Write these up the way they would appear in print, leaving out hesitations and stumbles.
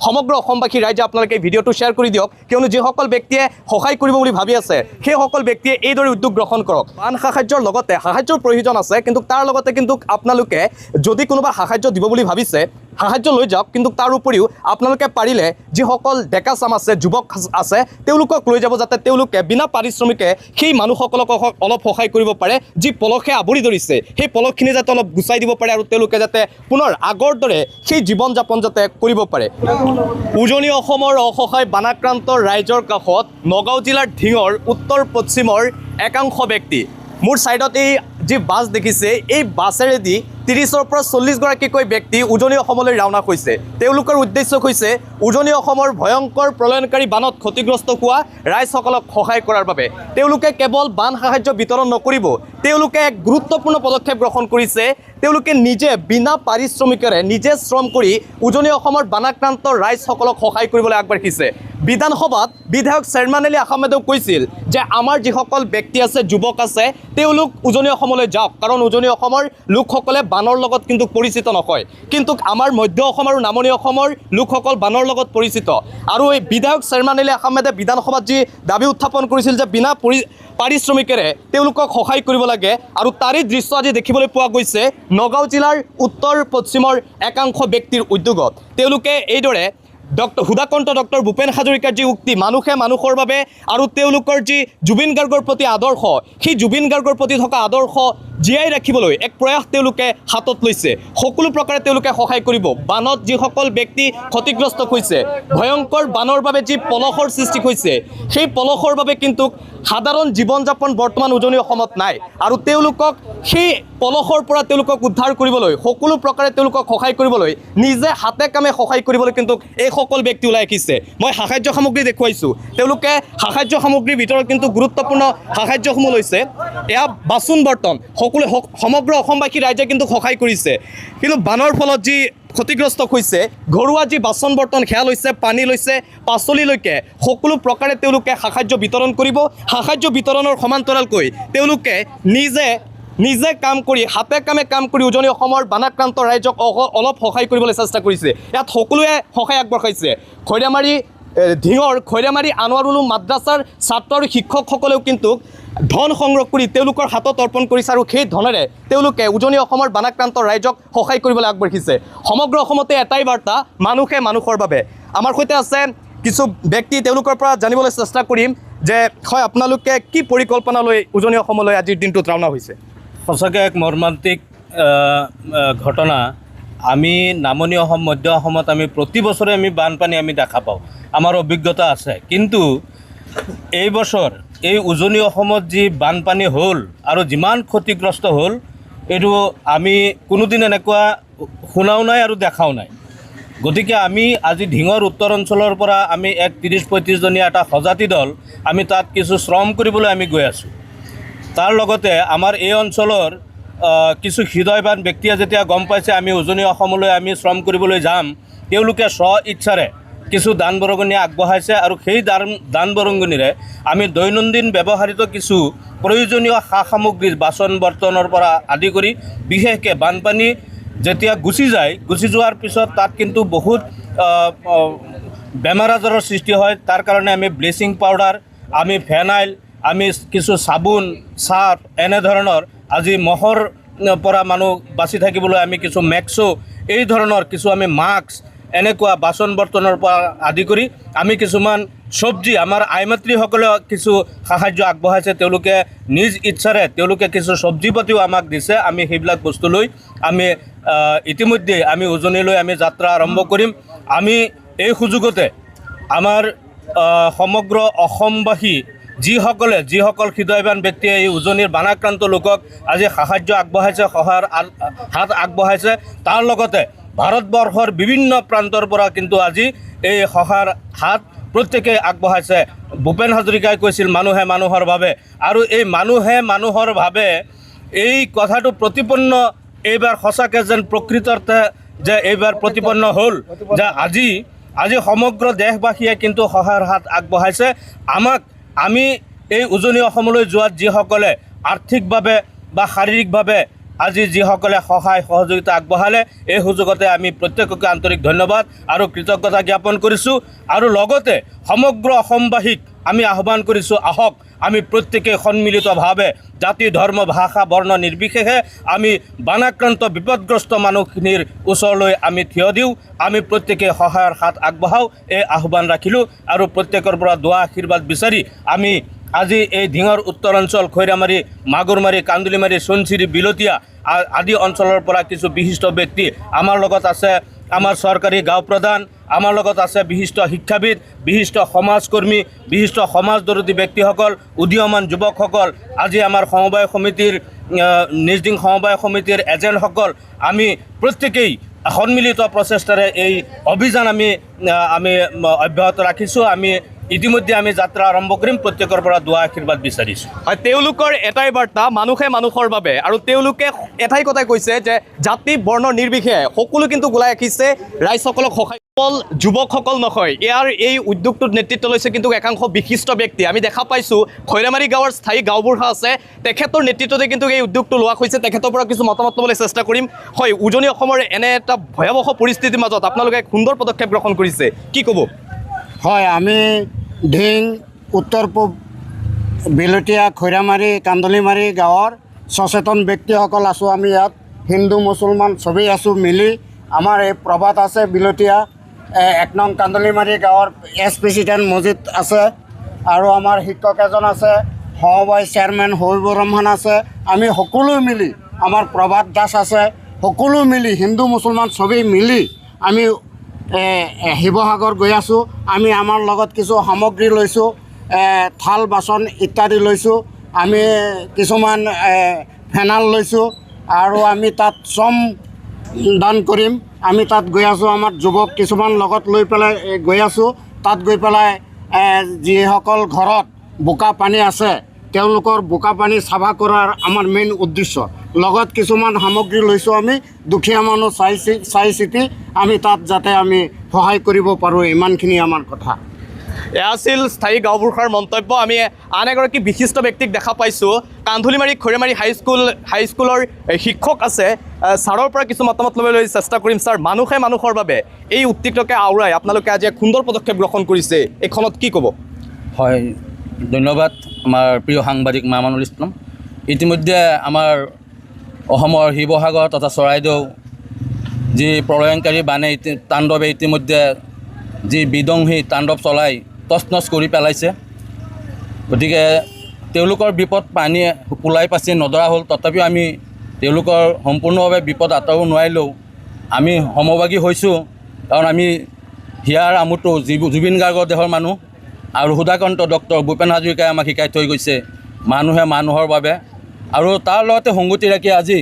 সমগ্ৰ অসমবাসী ৰাইজে আপোনালোকে এই ভিডিঅ'টো শ্বেয়াৰ কৰি দিয়ক, কিয়নো যিসকল ব্যক্তিয়ে সহায় কৰিব বুলি ভাবি আছে সেইসকল ব্যক্তিয়ে এইদৰে উদ্যোগ গ্ৰহণ কৰক। বান সাহায্যৰ লগতে সাহায্যৰ প্ৰয়োজন আছে, কিন্তু তাৰ লগতে কিন্তু আপোনালোকে যদি কোনোবা সাহায্য দিব বুলি ভাবিছে সাহায্য লৈ যাওক, কিন্তু তাৰ উপৰিও আপোনালোকে পাৰিলে যিসকল ডেকা চাম আছে, যুৱক আছে, তেওঁলোকক লৈ যাব, যাতে তেওঁলোকে বিনা পাৰিশ্ৰমিকে সেই মানুহসকলক অলপ সহায় কৰিব পাৰে। যি পলসে আৱৰি ধৰিছে সেই পলসখিনি যাতে অলপ গুচাই দিব পাৰে আৰু তেওঁলোকে যাতে পুনৰ আগৰ দৰে সেই জীৱন যাপন যাতে কৰিব পাৰে। উজনি অসমৰ অসহায় বানাক্ৰান্ত ৰাইজৰ কাষত নগাঁও জিলাৰ ধিঙৰ উত্তৰ পশ্চিমৰ একাংশ ব্যক্তি। মোৰ ছাইডত এই যি বাছ দেখিছে, এই বাছেৰেদি 30ৰ পৰা 40গৰাকীকৈ ব্যক্তি উজনি অসমলৈ ৰাওনা হৈছে। তেওঁলোকৰ উদ্দেশ্য হৈছে উজনি অসমৰ ভয়ংকৰ প্ৰলয়নকাৰী বানত ক্ষতিগ্ৰস্ত হোৱা ৰাইজসকলক সহায় কৰাৰ বাবে। তেওঁলোকে কেৱল বান সাহায্য বিতৰণ নকৰিব, তেওঁলোকে এক গুৰুত্বপূৰ্ণ পদক্ষেপ গ্ৰহণ কৰিছে। তেওঁলোকে নিজে বিনা পাৰিশ্ৰমিকেৰে নিজে শ্ৰম কৰি উজনি অসমৰ বানাক্ৰান্ত ৰাইজসকলক সহায় কৰিবলৈ আগবাঢ়িছে। বিধানসভাত বিধায়ক চেয়াৰমেন আলী আহমেদেও কৈছিল যে আমাৰ যিসকল ব্যক্তি আছে, যুৱক আছে, তেওঁলোক উজনি অসমলৈ যাওক, কাৰণ উজনি অসমৰ লোকসকলে বানৰ লগত কিন্তু পৰিচিত নহয়, কিন্তু আমাৰ মধ্য অসম আৰু নামনি অসমৰ লোকসকল বানৰ লগত পৰিচিত। আৰু এই বিধায়ক চেয়াৰমেন আলী আহমেদে বিধানসভাত যি দাবী উত্থাপন কৰিছিল যে বিনা পাৰিশ্ৰমিকেৰে তেওঁলোকক সহায় কৰিব লাগে, আৰু তাৰে দৃশ্য আজি দেখিবলৈ পোৱা গৈছে নগাঁও জিলাৰ উত্তৰ পশ্চিমৰ একাংশ ব্যক্তিৰ উদ্যোগত। তেওঁলোকে এইদৰে সুধাকণ্ঠ ডক্টৰ ভূপেন হাজৰিকাৰ যি উক্তি, মানুহে মানুহৰ বাবে, আৰু তেওঁলোকৰ যি জুবিন গাৰ্গৰ প্ৰতি আদৰ্শ, সেই জুবিন গাৰ্গৰ প্ৰতি থকা আদৰ্শ জীয়াই ৰাখিবলৈ এক প্ৰয়াস তেওঁলোকে হাতত লৈছে। সকলো প্ৰকাৰে তেওঁলোকে সহায় কৰিব। বানত যিসকল ব্যক্তি ক্ষতিগ্ৰস্ত হৈছে, ভয়ংকৰ বানৰ বাবে যি পলসৰ সৃষ্টি হৈছে, সেই পলসৰ বাবে কিন্তু সাধাৰণ জীৱন যাপন বৰ্তমান উজনি অসমত নাই, আৰু তেওঁলোকক সেই পলসৰ পৰা তেওঁলোকক উদ্ধাৰ কৰিবলৈ, সকলো প্ৰকাৰে তেওঁলোকক সহায় কৰিবলৈ, নিজে হাতে কামে সহায় কৰিবলৈ কিন্তু এইসকল ব্যক্তি ওলাই আহিছে। মই সাহায্য সামগ্ৰী দেখুৱাইছোঁ, তেওঁলোকে সাহায্য সামগ্ৰীৰ ভিতৰত কিন্তু গুৰুত্বপূৰ্ণ সাহায্যসমূহ লৈছে। এয়া বাচন বৰ্তন, সকলো সমগ্ৰ অসমবাসী ৰাইজে কিন্তু সহায় কৰিছে। কিন্তু বানৰ ফলত যি ক্ষতিগ্ৰস্ত হৈছে, ঘৰুৱা যি বাচন বৰ্তন সেয়া লৈছে, পানী লৈছে, পাচলিলৈকে সকলো প্ৰকাৰে তেওঁলোকে সাহায্য বিতৰণ কৰিব। সাহায্য বিতৰণৰ সমান্তৰালকৈ তেওঁলোকে নিজে কাম কৰি, হাতে কামে কাম কৰি উজনি অসমৰ বানাক্ৰান্ত ৰাইজক অলপ সহায় কৰিবলৈ চেষ্টা কৰিছে। ইয়াত সকলোৱে সহায় আগবঢ়াইছে। ধিঙৰ খৈৰামাৰী আনোৱাৰুল মাদ্ৰাছাৰ ছাত্ৰ আৰু শিক্ষকসকলেও কিন্তু ধন সংগ্ৰহ কৰি তেওঁলোকৰ হাতত অৰ্পণ কৰিছে, আৰু সেই ধনেৰে তেওঁলোকে উজনি অসমৰ বানাক্ৰান্ত ৰাইজক সহায় কৰিবলৈ আগবাঢ়িছে। সমগ্ৰ অসমতে এটাই বাৰ্তা, মানুহে মানুহৰ বাবে। আমাৰ সৈতে আছে কিছু ব্যক্তি, তেওঁলোকৰ পৰা জানিবলৈ চেষ্টা কৰিম যে হয়, আপোনালোকে কি পৰিকল্পনা লৈ উজনি অসমলৈ আজিৰ দিনটোত ৰাওনা হৈছে? সঁচাকৈ এক মৰ্মান্তিক ঘটনা। আমি নামনি অসম, মধ্য অসমত আমি প্ৰতি বছৰে আমি বানপানী আমি দেখা পাওঁ, আমাৰ অভিজ্ঞতা আছে। কিন্তু এই বছৰ এই উজনি অসমত যি বানপানী হ'ল আৰু যিমান ক্ষতিগ্ৰস্ত হ'ল, এইটো আমি কোনোদিন এনেকুৱা শুনাও নাই আৰু দেখাও নাই। গতিকে আমি আজি ধিঙৰ উত্তৰ অঞ্চলৰ পৰা আমি এক 30-35 জনীয়া এটা সজাতি দল, আমি তাত কিছু শ্ৰম কৰিবলৈ আমি গৈ আছোঁ। তাৰ লগতে আমাৰ এই অঞ্চলৰ কিছু হৃদয়বান ব্যক্তিয়ে যেতিয়া গম পাইছে আমি উজনি অসমলৈ আমি শ্ৰম কৰিবলৈ যাম, তেওঁলোকে স্ব ইচ্ছাৰে কিছু দান বৰঙণি আগবঢ়াইছে, আৰু সেই দান বৰঙণিৰে আমি দৈনন্দিন ব্যৱহাৰিত কিছু প্ৰয়োজনীয় সা সামগ্ৰী, বাচন বৰ্তনৰ পৰা আদি কৰি, বিশেষকৈ বানপানী যেতিয়া গুচি যোৱাৰ পিছত তাত কিন্তু বহুত বেমাৰ আজাৰৰ সৃষ্টি হয়। তাৰ কাৰণে আমি ব্লিচিং পাউডাৰ, আমি ফেনাইল, আমি কিছু চাবোন, চাৰ্ফ, এনেধৰণৰ আজি মহৰ পৰা মানুহ বাচি থাকিবলৈ আমি কিছু মেক্সো, এই ধৰণৰ কিছু আমি মাস্ক, এনেকুৱা বাচন বৰ্তনৰ পৰা আদি কৰি আমি কিছুমান চব্জি, আমাৰ আইমাতৃসকলে কিছু সাহায্য আগবঢ়াইছে। তেওঁলোকে নিজ ইচ্ছাৰে তেওঁলোকে কিছু চব্জি পাতিও আমাক দিছে। আমি সেইবিলাক বস্তু লৈ আমি ইতিমধ্যে আমি উজনিলৈ আমি যাত্ৰা আৰম্ভ কৰিম। আমি এই সুযোগতে আমাৰ সমগ্ৰ অসমবাসী যিসকল হৃদয়বান ব্যক্তিয়ে এই উজনিৰ বানাক্ৰান্ত লোকক আজি সাহায্য আগবঢ়াইছে, সহায়ৰ হাত আগবঢ়াইছে, তাৰ লগতে ভাৰতবৰ্ষৰ বিভিন্ন প্ৰান্তৰ পৰা কিন্তু আজি এই সহায়ৰ হাত প্ৰত্যেকে আগবঢ়াইছে। ভূপেন হাজৰিকাই কৈছিল মানুহে মানুহৰ বাবে, আৰু এই মানুহে মানুহৰ বাবে এই কথাটো প্ৰতিপন্ন এইবাৰ সঁচাকৈ যেন প্ৰকৃতাৰ্থে যে এইবাৰ প্ৰতিপন্ন হ'ল, যে আজি সমগ্ৰ দেশবাসীয়ে কিন্তু সহায়ৰ হাত আগবঢ়াইছে। আমি এই উজনি অসমলৈ যোৱাত যিসকলে আৰ্থিকভাৱে বা শাৰীৰিকভাৱে আজি যিসকলে সহায় সহযোগিতা আগবঢ়ালে এই সুযোগতে আমি প্ৰত্যেককে আন্তৰিক ধন্যবাদ আৰু কৃতজ্ঞতা জ্ঞাপন কৰিছোঁ। আৰু লগতে সমগ্ৰ অসমবাসীক আমি আহ্বান কৰিছোঁ, আহক আমি প্ৰত্যেকে সন্মিলিতভাৱে জাতি ধৰ্ম ভাষা বৰ্ণ নিৰ্বিশেষে আমি বানাক্ৰান্ত বিপদগ্ৰস্ত মানুহখিনিৰ ওচৰলৈ আমি থিয় দিওঁ, আমি প্ৰত্যেকে সহায়ৰ হাত আগবঢ়াওঁ, এই আহ্বান ৰাখিলোঁ। আৰু প্ৰত্যেকৰ পৰা দোৱা আশীৰ্বাদ বিচাৰি আমি আজি এই ধিঙৰ উত্তৰ অঞ্চল খৈৰামাৰী, মাগুৰমাৰী, কান্দুলিমাৰী, সোণচিৰি, বিলতীয়া আদি অঞ্চলৰ পৰা কিছু বিশিষ্ট ব্যক্তি আমাৰ লগত আছে। আমাৰ চৰকাৰী গাঁও প্ৰধান, আমাৰ লগত আছে বিশিষ্ট শিক্ষাবিদ, বিশিষ্ট সমাজকৰ্মী, বিশিষ্ট সমাজদৰদী ব্যক্তিসকল, উদীয়মান যুৱকসকল, আজি আমাৰ সমবায় সমিতিৰ নিজদিং সমবায় সমিতিৰ এজেণ্টসকল, আমি প্ৰত্যেকেই সন্মিলিত প্ৰচেষ্টাৰে এই অভিযান আমি অব্যাহত ৰাখিছোঁ। আমি ইতিমধ্যে আমি যাত্ৰা আৰম্ভ কৰিম, প্ৰত্যেকৰ পৰা দোৱা আশীৰ্বাদ বিচাৰিছোঁ। হয়, তেওঁলোকৰ এটাই বাৰ্তা, মানুহে মানুহৰ বাবে। আৰু তেওঁলোকে এটাই কথাই কৈছে যে জাতি বৰ্ণ নিৰ্বিশেষে সকলো কিন্তু গোলাই ৰাখিছে ৰাইজসকলক সহায়, অকল যুৱকসকল নহয়। এই উদ্যোগটোত নেতৃত্ব লৈছে কিন্তু একাংশ বিশিষ্ট ব্যক্তি। আমি দেখা পাইছোঁ খৈৰামাৰী গাঁৱৰ স্থায়ী গাঁওবুঢ়া আছে, তেখেতৰ নেতৃত্বতে কিন্তু এই উদ্যোগটো লোৱা হৈছে। তেখেতৰ পৰা কিছু মতামত ল'বলৈ চেষ্টা কৰিম। হয়, উজনি অসমৰ এনে এটা ভয়াৱহ পৰিস্থিতিৰ মাজত আপোনালোকে এক সুন্দৰ পদক্ষেপ গ্ৰহণ কৰিছে, কি ক'ব? হয়, আমি ধিং উত্তৰ পূব বিলতীয়া খৈৰামাৰী কান্দলিমাৰী গাঁৱৰ সচেতন ব্যক্তিসকল আছোঁ। আমি ইয়াত হিন্দু মুছলমান চবেই আছোঁ মিলি। আমাৰ এই প্ৰভাত আছে বিলতীয়া 1 নং কান্দলিমাৰী গাঁৱৰ প্ৰেচিডেণ্ট মজিদ আছে, আৰু আমাৰ শিক্ষক এজন আছে, সমবায় চেয়াৰমেন হবিবুৰ ৰহমান আছে। আমি সকলো মিলি, আমাৰ প্ৰভাত দাস আছে, সকলো মিলি হিন্দু মুছলমান চবেই মিলি আমি শিৱসাগৰ গৈ আছোঁ। আমি আমাৰ লগত কিছু সামগ্ৰী লৈছোঁ, থাল বাচন ইত্যাদি লৈছোঁ, আমি কিছুমান ফেনাল লৈছোঁ, আৰু আমি তাত শ্ৰম দান কৰিম। আমি তাত গৈ আছোঁ, আমাৰ যুৱক কিছুমান লগত লৈ পেলাই গৈ আছোঁ। তাত গৈ পেলাই যিসকল ঘৰত বোকা পানী আছে তেওঁলোকৰ বোকা পানী চাফা কৰাৰ আমাৰ মেইন উদ্দেশ্য। লগত কিছুমান সামগ্ৰী লৈছোঁ, আমি দুখীয়া মানুহ চাই চিতি আমি তাত যাতে আমি সহায় কৰিব পাৰোঁ, ইমানখিনি আমাৰ কথা। এয়া আছিল স্থায়ী গাঁওবুঢ়াৰ মন্তব্য। আমি আন এগৰাকী বিশিষ্ট ব্যক্তিক দেখা পাইছোঁ, কান্ধুলিমাৰী খৈৰামাৰী হাইস্কুলৰ শিক্ষক আছে, ছাৰৰ পৰা কিছু মতামত ল'বলৈ চেষ্টা কৰিম। ছাৰ, মানুহে মানুহৰ বাবে এই উদ্যোগটোকে আওৰাই আপোনালোকে আজি এক সুন্দৰ পদক্ষেপ গ্ৰহণ কৰিছে, এইখনত কি ক'ব? হয়, ধন্যবাদ আমাৰ প্ৰিয় সাংবাদিক মামুনুল ইছলাম। ইতিমধ্যে আমাৰ অসমৰ শিৱসাগৰ তথা চৰাইদেউ যি প্ৰলয়ংকাৰী বানে তাণ্ডৱে ইতিমধ্যে যি বিধ্বংসী তাণ্ডৱ চলাই তছনছ কৰি পেলাইছে। গতিকে তেওঁলোকৰ বিপদ পানীয়ে ওলাই পাছি নধৰা হ'ল। তথাপিও আমি তেওঁলোকৰ সম্পূৰ্ণভাৱে বিপদ আঁতৰাব নোৱাৰিলেও আমি সমভাগী হৈছোঁ, কাৰণ আমি হিয়াৰ আমোটো জুবিন গাৰ্গৰ দেশৰ মানুহ, আৰু সুধাকন্ত ডক্টৰ ভূপেন হাজৰিকাই আমাক শিকাই থৈ গৈছে মানুহে মানুহৰ বাবে। আৰু তাৰ লগতে সংগতি ৰাখি আজি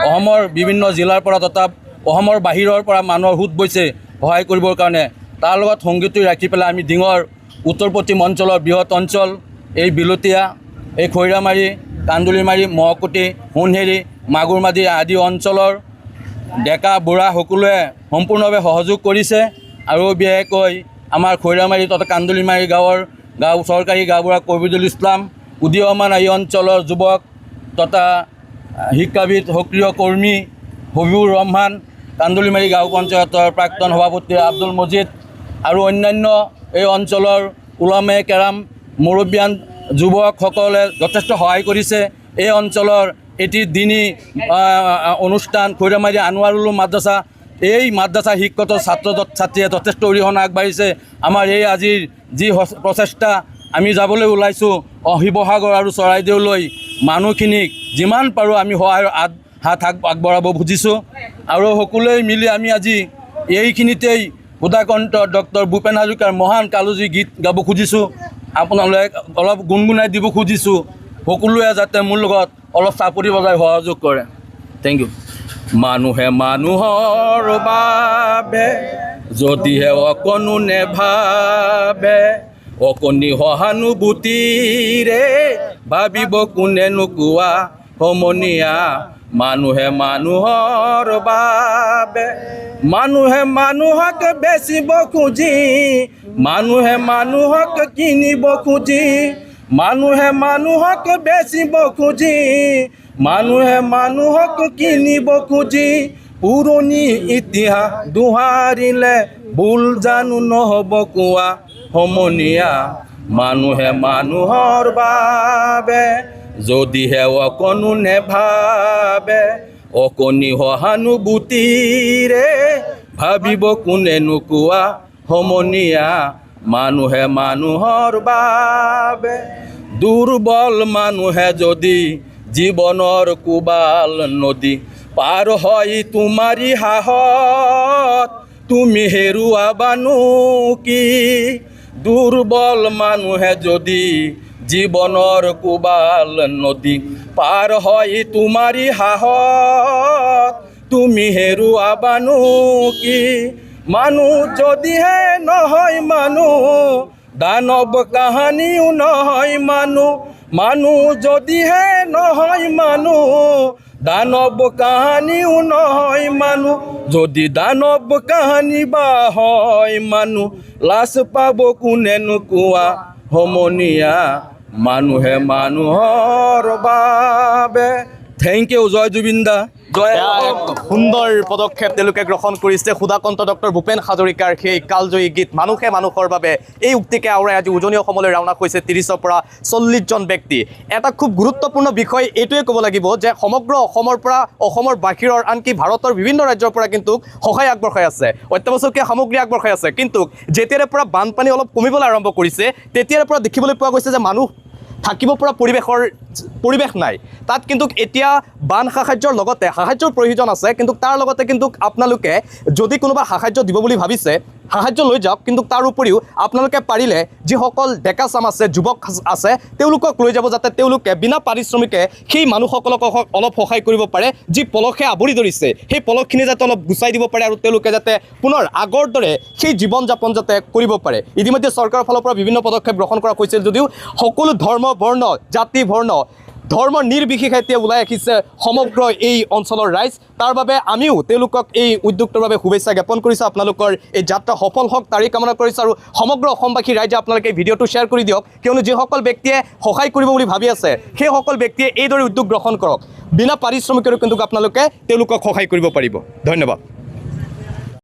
অসমৰ বিভিন্ন জিলাৰ পৰা তথা অসমৰ বাহিৰৰ পৰা মানুহৰ সোঁত বৈছে সহায় কৰিবৰ কাৰণে। তাৰ লগত সংগতি ৰাখি পেলাই আমি ধিঙৰ উত্তৰ পশ্চিম অঞ্চলৰ বৃহৎ অঞ্চল, এই বিলতীয়া, এই খৈৰামাৰী, কান্দুলিমাৰী, মহকুটি, সোণহেৰি, মাগুৰমাৰী আদি অঞ্চলৰ ডেকা বুঢ়া সকলোৱে সম্পূৰ্ণভাৱে সহযোগ কৰিছে। আৰু বিশেষকৈ আমাৰ খৈৰামাৰী তথা কান্দুলিমাৰী গাঁৱৰ চৰকাৰী গাঁওবুঢ়া কবিৰুল ইছলাম, উদীয়মান এই অঞ্চলৰ যুৱক তথা শিক্ষাবিদ সক্ৰিয় কৰ্মী হবিবুৰ ৰহমান, কান্দুলিমাৰী গাঁও পঞ্চায়তৰ প্ৰাক্তন সভাপতি আব্দুল মজিদ, আৰু অন্যান্য এই অঞ্চলৰ উলামে কেৰাম মুৰব্বিয়ান যুৱকসকলে যথেষ্ট সহায় কৰিছে। এই অঞ্চলৰ এটি দিনী অনুষ্ঠান খৈৰামাৰী আনোৱাৰুল মাদ্ৰাছা, এই মাদ্ৰাছা শিক্ষিত ছাত্ৰ ছাত্ৰীয়ে যথেষ্ট অৰিহণা আগবাঢ়িছে। আমাৰ এই আজিৰ যি প্ৰচেষ্টা, আমি যাবলৈ ওলাইছোঁ শিৱসাগৰ আৰু চৰাইদেউলৈ, মানুহখিনিক যিমান পাৰোঁ আমি সহায়ৰ হাত আগবঢ়াব খুজিছোঁ। আৰু সকলোৱে মিলি আমি আজি এইখিনিতেই সুধাকন্ত ডক্টৰ ভূপেন হাজৰিকাৰ মহান কালজয়ী গীত গাব খুজিছোঁ, আপোনালোকে অলপ গুণগুণাই দিব খুজিছোঁ। সকলোৱে যাতে মোৰ লগত অলপ চাপৰি বজাই সহযোগ কৰে। Thank you. মানুহে মানুহৰ বাবে যদিহে অকণো নেভাবে, অকণি সহানুভূতিৰে ভাবিব কোনেনো কোৱা সমনীয়া। মানুহে মানুহৰ বাবে, মানুহে মানুহক বেচিব খুজি, মানুহে মানুহক কিনিব খুজি, মানুহে মানুহক বেচিব খুজি, মানুহে মানুহক কিনিব খুজি, পুৰণি ইতিহাস দোহাৰিলে ভুল জানো নহ'ব কোৱা সমনীয়া। মানুহে মানুহৰ বাবে যদিহে অকণো নেভাবে, অকণি সহানুভূতিৰে ভাবিব কোনেনো কোৱা সমনীয়া। মানুহে মানুহৰ বাবে দুৰ্বল মানুহে যদি জীৱনৰ কোবাল নদী পাৰ হয় তোমাৰি সাহত, তুমি হেৰুৱাবানো কি? দুৰ্বল মানুহে যদি জীৱনৰ কোবাল নদী পাৰ হয় তোমাৰি সাহত, তুমি হেৰুৱাবানো কি? মানুহ যদিহে নহয় মানুহ, দানৱ কাহানিও নহয় মানুহ। মানুহ যদিহে নহয় মানুহ, দানৱ কাহানিও নহয় মানুহ। যদি দানৱ কাহানি বা হয় মানুহ, লাজ পাব কোনেনো কোৱা সমনীয়া। মানুহে মানুহৰ বাবে। Thank you. জয় জুবিন দা, জয় এয়া এক সুন্দৰ পদক্ষেপ তেওঁলোকে গ্ৰহণ কৰিছে। সুধাকন্ত ডক্টৰ ভূপেন হাজৰিকাৰ সেই কালজয়ী গীত মানুহে মানুহৰ বাবে, এই উক্তিকে আওৰাই আজি উজনি অসমলৈ ৰাওনা হৈছে 30ৰ পৰা 40জন ব্যক্তি। এটা খুব গুৰুত্বপূৰ্ণ বিষয় এইটোৱে ক'ব লাগিব যে সমগ্ৰ অসমৰ পৰা, অসমৰ বাহিৰৰ, আনকি ভাৰতৰ বিভিন্ন ৰাজ্যৰ পৰা কিন্তু সহায় আগবঢ়াই আছে, অত্যাৱশ্যকীয় সামগ্ৰী আগবঢ়াই আছে। কিন্তু যেতিয়াৰে পৰা বানপানী অলপ কমিবলৈ আৰম্ভ কৰিছে, তেতিয়াৰে পৰা দেখিবলৈ পোৱা গৈছে যে মানুহ থাকিব পৰা পৰিৱেশ নাই। তাত কিন্তু এতিয়া বান সাহায্যৰ লগতে সাহায্যৰ প্ৰয়োজন আছে, কিন্তু তাৰ লগতে কিন্তু আপোনালোকে যদি কোনোবা সাহায্য দিব বুলি ভাবিছে, সাহায্য লৈ যাওক। কিন্তু তাৰ উপৰিও আপোনালোকে পাৰিলে যিসকল ডেকা চাম আছে, যুৱক আছে, তেওঁলোকক লৈ যাব, যাতে তেওঁলোকে বিনা পাৰিশ্ৰমিকে সেই মানুহসকলক অলপ সহায় কৰিব পাৰে। যি পলসে আৱৰি ধৰিছে, সেই পলসখিনি যাতে অলপ গুচাই দিব পাৰে আৰু তেওঁলোকে যাতে পুনৰ আগৰ দৰে সেই জীৱন যাপন যাতে কৰিব পাৰে। ইতিমধ্যে চৰকাৰৰ ফালৰ পৰা বিভিন্ন পদক্ষেপ গ্ৰহণ কৰা হৈছিল যদিও সকলো ধৰ্ম, বৰ্ণ, জাতি, ধৰ্ম নিৰ্বিশেষে এতিয়া ওলাই আহিছে সমগ্ৰ এই অঞ্চলৰ ৰাইজ। তাৰ বাবে আমিও তেওঁলোকক এই উদ্যোগটোৰ বাবে শুভেচ্ছা জ্ঞাপন কৰিছোঁ। আপোনালোকৰ এই যাত্ৰা সফল হওক তাৰেই কামনা কৰিছোঁ। আৰু সমগ্ৰ অসমবাসী ৰাইজে আপোনালোকে এই ভিডিঅ'টো শ্বেয়াৰ কৰি দিয়ক, কিয়নো যিসকল ব্যক্তিয়ে সহায় কৰিব বুলি ভাবি আছে, সেইসকল ব্যক্তিয়ে এইদৰে উদ্যোগ গ্ৰহণ কৰক। বিনা পাৰিশ্ৰমিকেৰে কিন্তু আপোনালোকে তেওঁলোকক সহায় কৰিব পাৰিব। ধন্যবাদ।